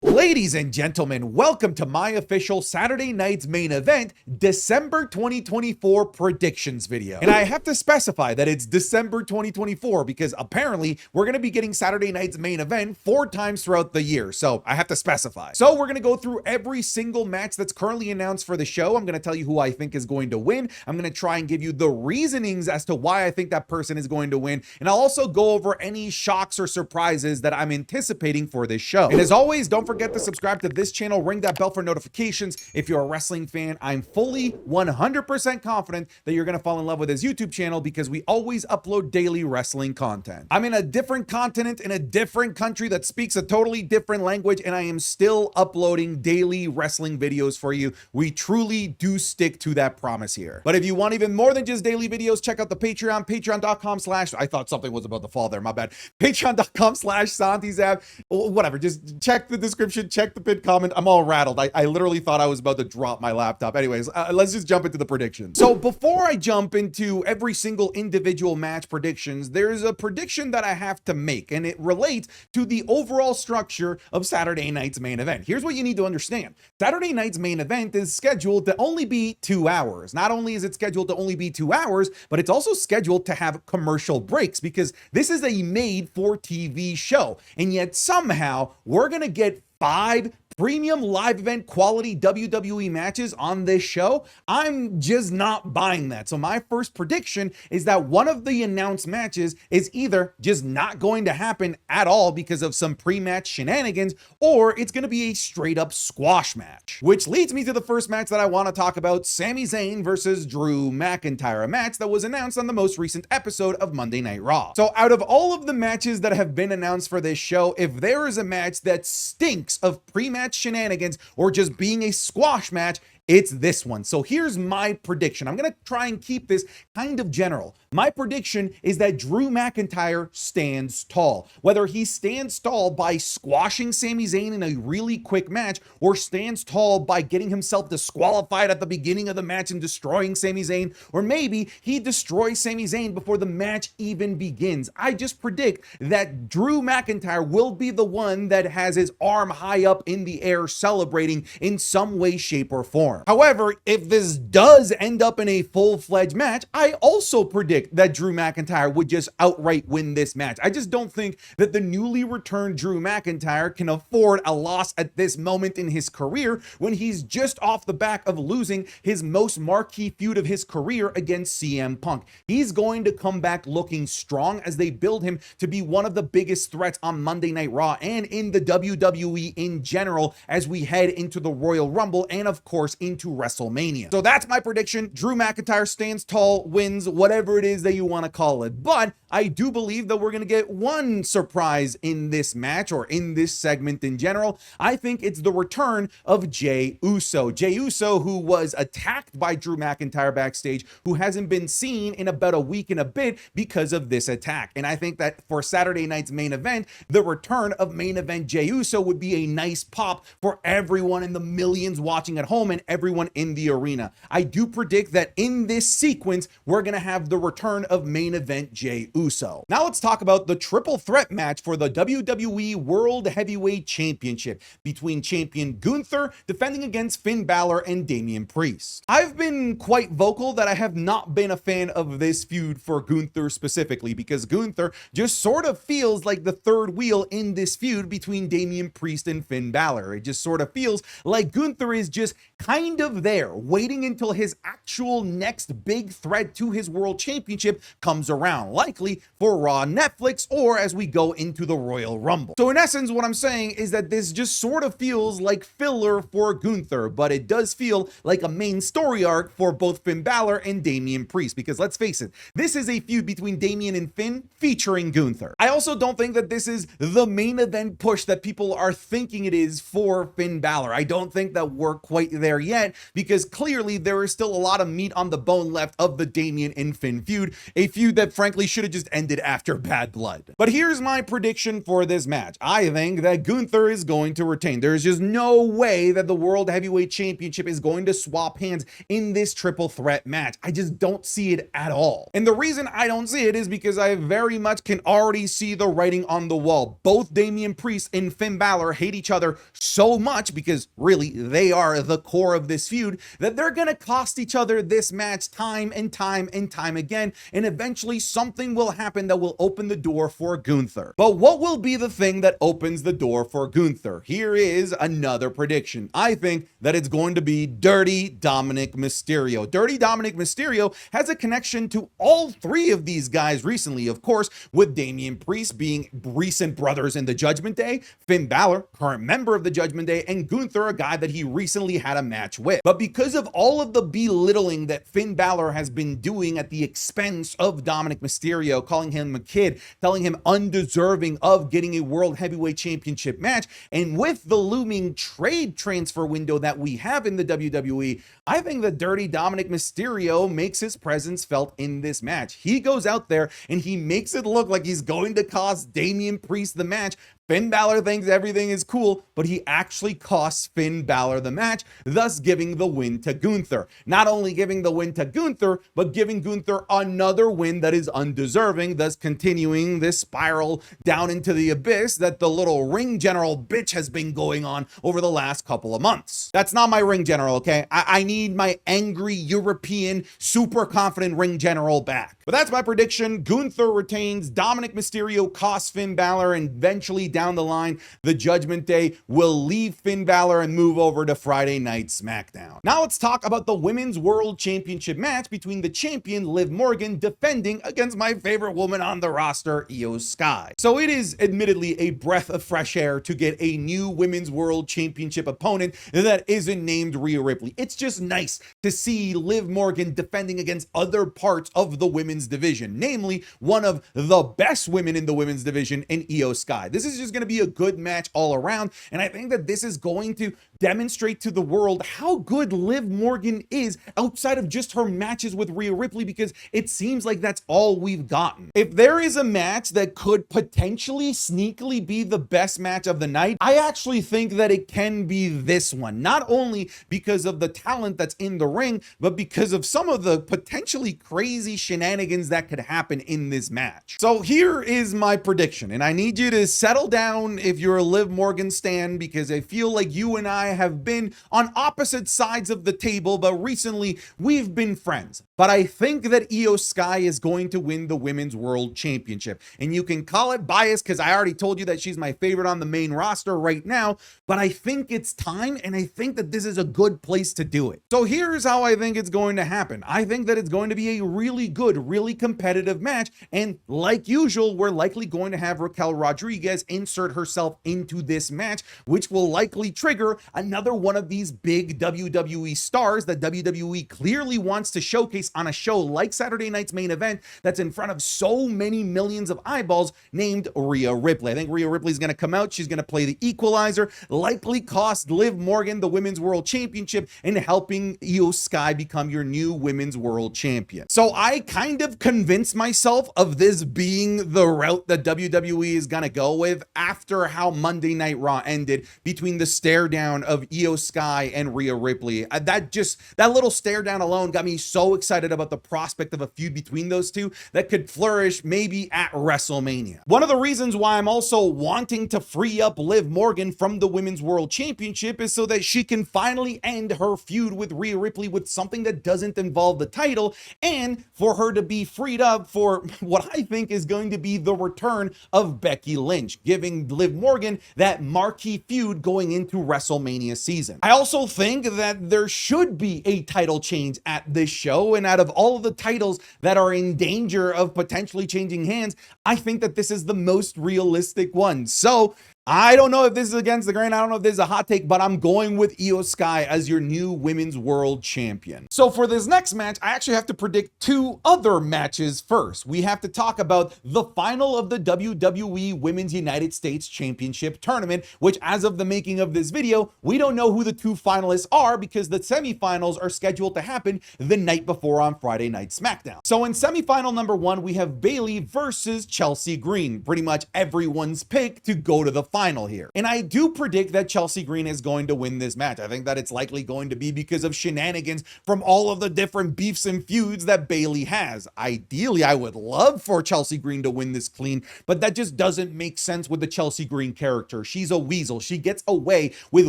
Ladies and gentlemen, welcome to my official Saturday night's main event, December 2024 predictions video. And I have to specify that it's December 2024 because apparently we're going to be getting Saturday night's main event 4 times throughout the year. So I have to specify. So we're going to go through every single match that's currently announced for the show. I'm going to tell you who I think is going to win. I'm going to try and give you the reasonings as to why I think that person is going to win. And I'll also go over any shocks or surprises that I'm anticipating for this show. And as always, don't forget to subscribe to this channel, ring that bell for notifications. If you're a wrestling fan, I'm fully 100% confident that you're going to fall in love with his YouTube channel because we always upload daily wrestling content. I'm in a different continent, in a different country that speaks a totally different language, and I am still uploading daily wrestling videos for you. We truly do stick to that promise here. But if you want even more than just daily videos, check out the Patreon, patreon.com/ I thought something was about to fall there, my bad. Patreon.com/SantiZab. Whatever, just check the description, check the pinned comment. I'm all rattled. I literally thought I was about to drop my laptop. Anyways, let's just jump into the predictions. So before I jump into every single individual match predictions, there's a prediction that I have to make, and it relates to the overall structure of Saturday night's main event. Here's what you need to understand. Saturday night's main event is scheduled to only be 2 hours. Not only is it scheduled to only be 2 hours, but it's also scheduled to have commercial breaks because this is a made-for-TV show. And yet somehow we're going to get 5 premium live event quality WWE matches on this show. I'm just not buying that. So my first prediction is that one of the announced matches is either just not going to happen at all because of some pre-match shenanigans, or it's going to be a straight up squash match. Which leads me to the first match that I want to talk about, Sami Zayn versus Drew McIntyre, a match that was announced on the most recent episode of Monday Night Raw. So out of all of the matches that have been announced for this show, if there is a match that stinks of pre-match shenanigans or just being a squash match, it's this one. So here's my prediction. I'm going to try and keep this kind of general. My prediction is that Drew McIntyre stands tall. Whether he stands tall by squashing Sami Zayn in a really quick match or stands tall by getting himself disqualified at the beginning of the match and destroying Sami Zayn, or maybe he destroys Sami Zayn before the match even begins. I just predict that Drew McIntyre will be the one that has his arm high up in the air celebrating in some way, shape, or form. However, if this does end up in a full-fledged match, I also predict that Drew McIntyre would just outright win this match. I just don't think that the newly returned Drew McIntyre can afford a loss at this moment in his career when he's just off the back of losing his most marquee feud of his career against CM Punk. He's going to come back looking strong as they build him to be one of the biggest threats on Monday Night Raw and in the WWE in general as we head into the Royal Rumble and of course into WrestleMania. So that's my prediction. Drew McIntyre stands tall, wins, whatever it is that you want to call it. But I do believe that we're going to get one surprise in this match or in this segment in general. I think it's the return of Jey Uso. Jey Uso, who was attacked by Drew McIntyre backstage, who hasn't been seen in about a week and a bit because of this attack. And I think that for Saturday night's main event, the return of main event Jey Uso would be a nice pop for everyone in the millions watching at home and everyone in the arena. I do predict that in this sequence, we're going to have the return of main event Jey Uso. Now let's talk about the triple threat match for the WWE World Heavyweight Championship between champion Gunther defending against Finn Balor and Damian Priest. I've been quite vocal that I have not been a fan of this feud for Gunther specifically because Gunther just sort of feels like the third wheel in this feud between Damian Priest and Finn Balor. It just sort of feels like Gunther is just kind of there, waiting until his actual next big threat to his world championship comes around, likely for Raw Netflix or as we go into the Royal Rumble. So in essence, what I'm saying is that this just sort of feels like filler for Gunther, but it does feel like a main story arc for both Finn Balor and Damian Priest, because let's face it, this is a feud between Damian and Finn featuring Gunther. I also don't think that this is the main event push that people are thinking it is for Finn Balor. I don't think that we're quite there yet. yet, because clearly there is still a lot of meat on the bone left of the Damian and Finn feud, a feud that frankly should have just ended after Bad Blood. But here's my prediction for this match. I think that Gunther is going to retain. There's just no way that the World Heavyweight Championship is going to swap hands in this triple threat match. I just don't see it at all. And the reason I don't see it is because I very much can already see the writing on the wall. Both Damian Priest and Finn Balor hate each other so much, because really they are the core of this feud, that they're gonna cost each other this match time and time and time again, and eventually something will happen that will open the door for Gunther. But what will be the thing that opens the door for Gunther? Here is another prediction. I think that it's going to be Dirty Dominic Mysterio. Dirty Dominic Mysterio has a connection to all three of these guys recently, of course, with Damian Priest being recent brothers in the Judgment Day, Finn Balor, current member of the Judgment Day, and Gunther, a guy that he recently had a match with. But because of all of the belittling that Finn Balor has been doing at the expense of Dominic Mysterio, calling him a kid, telling him undeserving of getting a World Heavyweight Championship match, and with the looming trade transfer window that we have in the WWE, I think that Dirty Dominic Mysterio makes his presence felt in this match. He goes out there and he makes it look like he's going to cost Damian Priest the match. Finn Balor thinks everything is cool, but he actually costs Finn Balor the match, thus giving the win to Gunther. Not only giving the win to Gunther, but giving Gunther another win that is undeserving, thus continuing this spiral down into the abyss that the little ring general bitch has been going on over the last couple of months. That's not my ring general, okay? I need my angry European, super confident ring general back. But that's my prediction. Gunther retains, Dominic Mysterio costs Finn Balor, and eventually down the line, the Judgment Day will leave Finn Balor and move over to Friday Night SmackDown. Now let's talk about the Women's World Championship match between the champion Liv Morgan defending against my favorite woman on the roster, Io Sky. So it is admittedly a breath of fresh air to get a new Women's World Championship opponent that isn't named Rhea Ripley. It's just nice to see Liv Morgan defending against other parts of the women's division, namely one of the best women in the women's division in Io Sky. This is just going to be a good match all around, and I think that this is going to demonstrate to the world how good Liv Morgan is outside of just her matches with Rhea Ripley, because it seems like that's all we've gotten. If there is a match that could potentially sneakily be the best match of the night, I actually think that it can be this one, not only because of the talent that's in the ring, but because of some of the potentially crazy shenanigans that could happen in this match. So here is my prediction, and I need you to settle down if you're a Liv Morgan stan, because I feel like you and I have been on opposite sides of the table, but recently we've been friends. But I think that Io Sky is going to win the Women's World Championship. And you can call it bias because I already told you that she's my favorite on the main roster right now, but I think it's time, and I think that this is a good place to do it. So here's how I think it's going to happen. I think that it's going to be a really good, really competitive match, and like usual, we're likely going to have Raquel Rodriguez insert herself into this match, which will likely trigger another one of these big WWE stars that WWE clearly wants to showcase on a show like Saturday Night's Main Event that's in front of so many millions of eyeballs, named Rhea Ripley. I think Rhea Ripley is going to come out. She's going to play the equalizer, likely cost Liv Morgan the Women's World Championship, and helping Io Sky become your new Women's World Champion. So I kind of convinced myself of this being the route that WWE is going to go with after how Monday Night Raw ended between the stare down of Io Sky and Rhea Ripley. That little stare down alone got me so excited about the prospect of a feud between those two that could flourish maybe at WrestleMania. One of the reasons why I'm also wanting to free up Liv Morgan from the Women's World Championship is so that she can finally end her feud with Rhea Ripley with something that doesn't involve the title, and for her to be freed up for what I think is going to be the return of Becky Lynch, giving Liv Morgan that marquee feud going into WrestleMania season. I also think that there should be a title change at this show, and out of all of the titles that are in danger of potentially changing hands, I think that this is the most realistic one. So I don't know if this is against the grain. I don't know if this is a hot take, but I'm going with Io Sky as your new women's world champion. So for this next match, I actually have to predict two other matches first. We have to talk about the final of the WWE Women's United States Championship Tournament, which as of the making of this video, we don't know who the two finalists are because the semifinals are scheduled to happen the night before on Friday Night SmackDown. So in semifinal number one, we have Bayley versus Chelsea Green, pretty much everyone's pick to go to the final here. And I do predict that Chelsea Green is going to win this match. I think that it's likely going to be because of shenanigans from all of the different beefs and feuds that Bayley has. Ideally, I would love for Chelsea Green to win this clean, but that just doesn't make sense with the Chelsea Green character. She's a weasel. She gets away with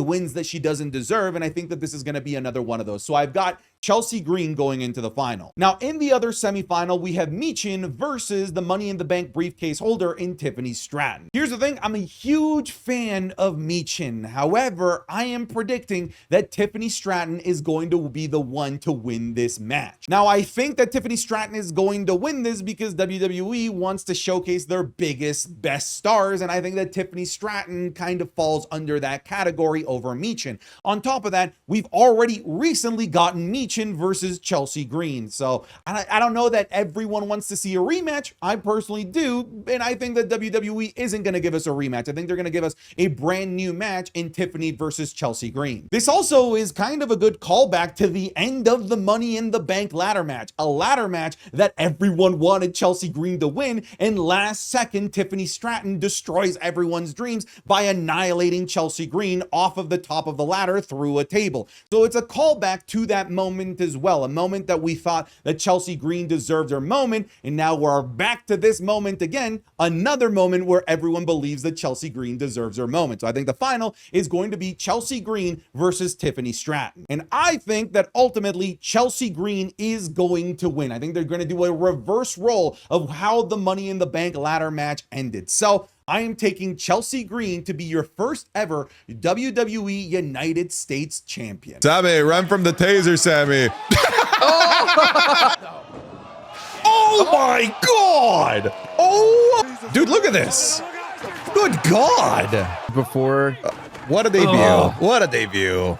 wins that she doesn't deserve, and I think that this is going to be another one of those. So I've got Chelsea Green going into the final. Now, in the other semifinal, we have Michin versus the Money in the Bank briefcase holder in Tiffany Stratton. Here's the thing, I'm a huge fan of Michin. However, I am predicting that Tiffany Stratton is going to be the one to win this match. Now, I think that Tiffany Stratton is going to win this because WWE wants to showcase their biggest, best stars, and I think that Tiffany Stratton kind of falls under that category over Michin. On top of that, we've already recently gotten Michin versus Chelsea Green. So I don't know that everyone wants to see a rematch. I personally do. And I think that WWE isn't going to give us a rematch. I think they're going to give us a brand new match in Tiffany versus Chelsea Green. This also is kind of a good callback to the end of the Money in the Bank ladder match, a ladder match that everyone wanted Chelsea Green to win. And last second, Tiffany Stratton destroys everyone's dreams by annihilating Chelsea Green off of the top of the ladder through a table. So it's a callback to that moment as well, a moment that we thought that Chelsea Green deserved her moment, and now we're back to this moment again, another moment where everyone believes that Chelsea Green deserves her moment. So I think the final is going to be Chelsea Green versus Tiffany Stratton, and I think that ultimately Chelsea Green is going to win. I think they're going to do a reverse role of how the Money in the Bank ladder match ended. So I am taking Chelsea Green to be your first ever WWE United States champion. Sami, run from the taser, Sami. Oh my God! Oh, dude, look at this. Good God. Before, what a debut. What a debut.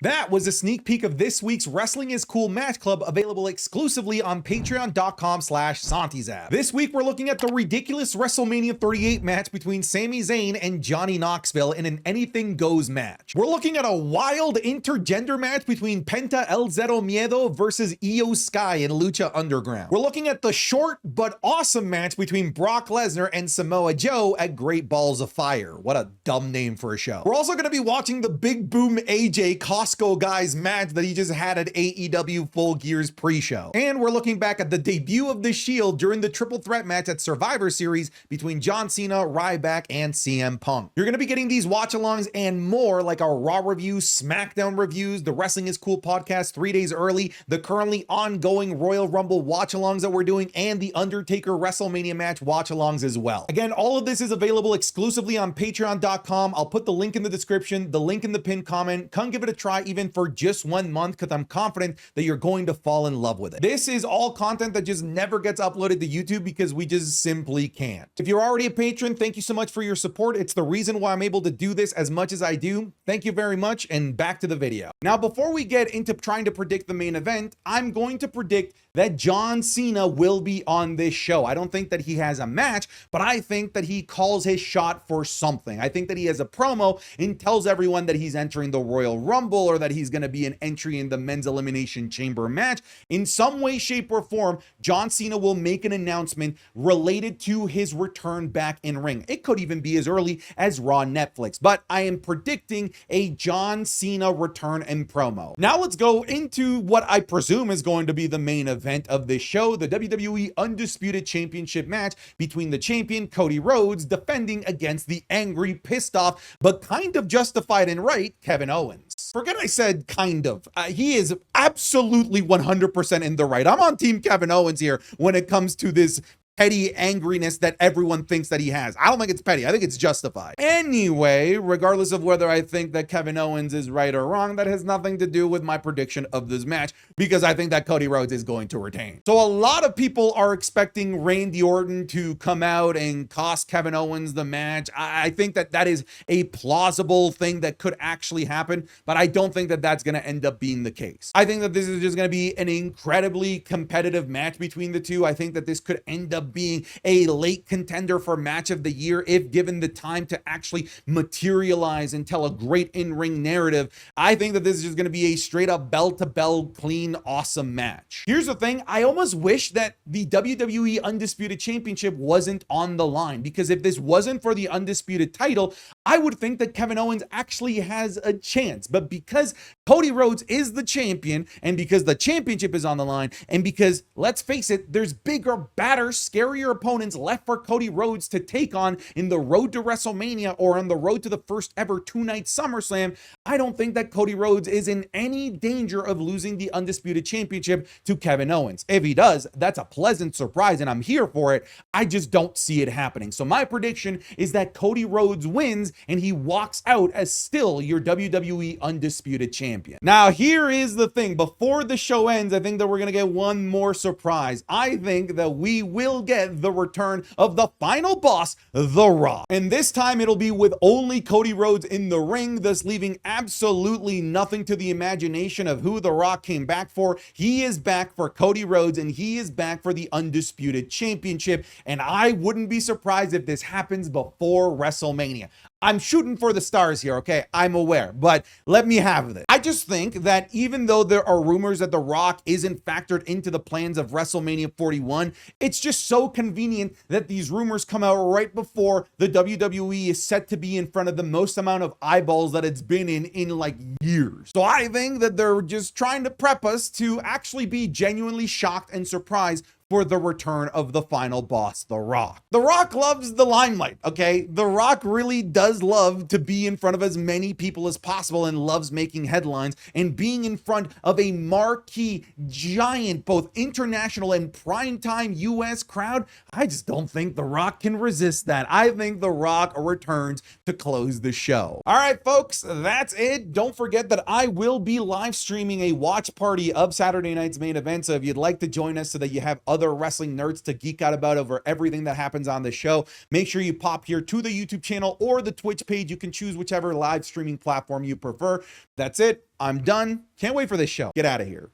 That was a sneak peek of this week's Wrestling is Cool Match Club, available exclusively on patreon.com/SantiZap. This week, we're looking at the ridiculous WrestleMania 38 match between Sami Zayn and Johnny Knoxville in an anything goes match. We're looking at a wild intergender match between Penta El Zero Miedo versus Io Sky in Lucha Underground. We're looking at the short but awesome match between Brock Lesnar and Samoa Joe at Great Balls of Fire. What a dumb name for a show. We're also going to be watching the Big Boom AJ Costco guys match that he just had at AEW Full Gear's pre-show. And we're looking back at the debut of the Shield during the triple threat match at Survivor Series between John Cena, Ryback, and CM Punk. You're going to be getting these watch-alongs and more, like our Raw reviews, SmackDown reviews, the Wrestling is Cool podcast 3 days early, the currently ongoing Royal Rumble watch-alongs that we're doing, and the Undertaker WrestleMania match watch-alongs as well. Again, all of this is available exclusively on patreon.com. I'll put the link in the description, the link in the pinned comment. Come give it a try even for just 1 month, because I'm confident that you're going to fall in love with it. This is all content that just never gets uploaded to YouTube because we just simply can't. If you're already a patron, thank you so much for your support. It's the reason why I'm able to do this as much as I do. Thank you very much, and back to the video. Now, before we get into trying to predict the main event, I'm going to predict that John Cena will be on this show. I don't think that he has a match, but I think that he calls his shot for something. I think that he has a promo and tells everyone that he's entering the Royal Rumble, or that he's going to be an entry in the Men's Elimination Chamber match. In some way, shape, or form, John Cena will make an announcement related to his return back in ring. It could even be as early as Raw Netflix, but I am predicting a John Cena return and promo. Now let's go into what I presume is going to be the main event of this show, the WWE Undisputed Championship match between the champion Cody Rhodes defending against the angry, pissed off, but kind of justified and right Kevin Owens. Forget I said kind of. He is absolutely 100% in the right. I'm on team Kevin Owens here when it comes to this petty angriness that everyone thinks that he has. I don't think it's petty. I think it's justified. Anyway, regardless of whether I think that Kevin Owens is right or wrong, that has nothing to do with my prediction of this match, because I think that Cody Rhodes is going to retain. So a lot of people are expecting Randy Orton to come out and cost Kevin Owens the match. I think that that is a plausible thing that could actually happen, but I don't think that that's going to end up being the case. I think that this is just going to be an incredibly competitive match between the two. I think that this could end up being a late contender for match of the year if given the time to actually materialize and tell a great in-ring narrative. I think that this is just going to be a straight up bell-to-bell clean awesome match. Here's the thing, I almost wish that the WWE Undisputed Championship wasn't on the line, because if this wasn't for the Undisputed title, I would think that Kevin Owens actually has a chance. But because Cody Rhodes is the champion, and because the championship is on the line, and because, let's face it, there's bigger, badder, scarier opponents left for Cody Rhodes to take on in the road to WrestleMania or on the road to the first ever two-night SummerSlam, I don't think that Cody Rhodes is in any danger of losing the Undisputed Championship to Kevin Owens. If he does, that's a pleasant surprise, and I'm here for it. I just don't see it happening. So my prediction is that Cody Rhodes wins, and he walks out as still your WWE Undisputed Champion. Now, here is the thing. Before the show ends, I think that we're going to get one more surprise. I think that we will get the return of the final boss, The Rock. And this time it'll be with only Cody Rhodes in the ring, thus leaving absolutely nothing to the imagination of who The Rock came back for. He is back for Cody Rhodes, and he is back for the Undisputed Championship. And I wouldn't be surprised if this happens before WrestleMania. I'm shooting for the stars here, okay? I'm aware, but let me have it. I just think that even though there are rumors that The Rock isn't factored into the plans of WrestleMania 41, it's just so convenient that these rumors come out right before the WWE is set to be in front of the most amount of eyeballs that it's been in like years. So I think that they're just trying to prep us to actually be genuinely shocked and surprised for the return of the final boss, The Rock. The Rock loves the limelight, okay? The Rock really does love to be in front of as many people as possible and loves making headlines, and being in front of a marquee, giant, both international and primetime US crowd. I just don't think The Rock can resist that. I think The Rock returns to close the show. All right, folks, that's it. Don't forget that I will be live streaming a watch party of Saturday night's main event. So if you'd like to join us so that you have other wrestling nerds to geek out about over everything that happens on the show, make sure you pop here to the YouTube channel or the Twitch page. You can choose whichever live streaming platform you prefer. That's it. I'm done. Can't wait for this show. Get out of here.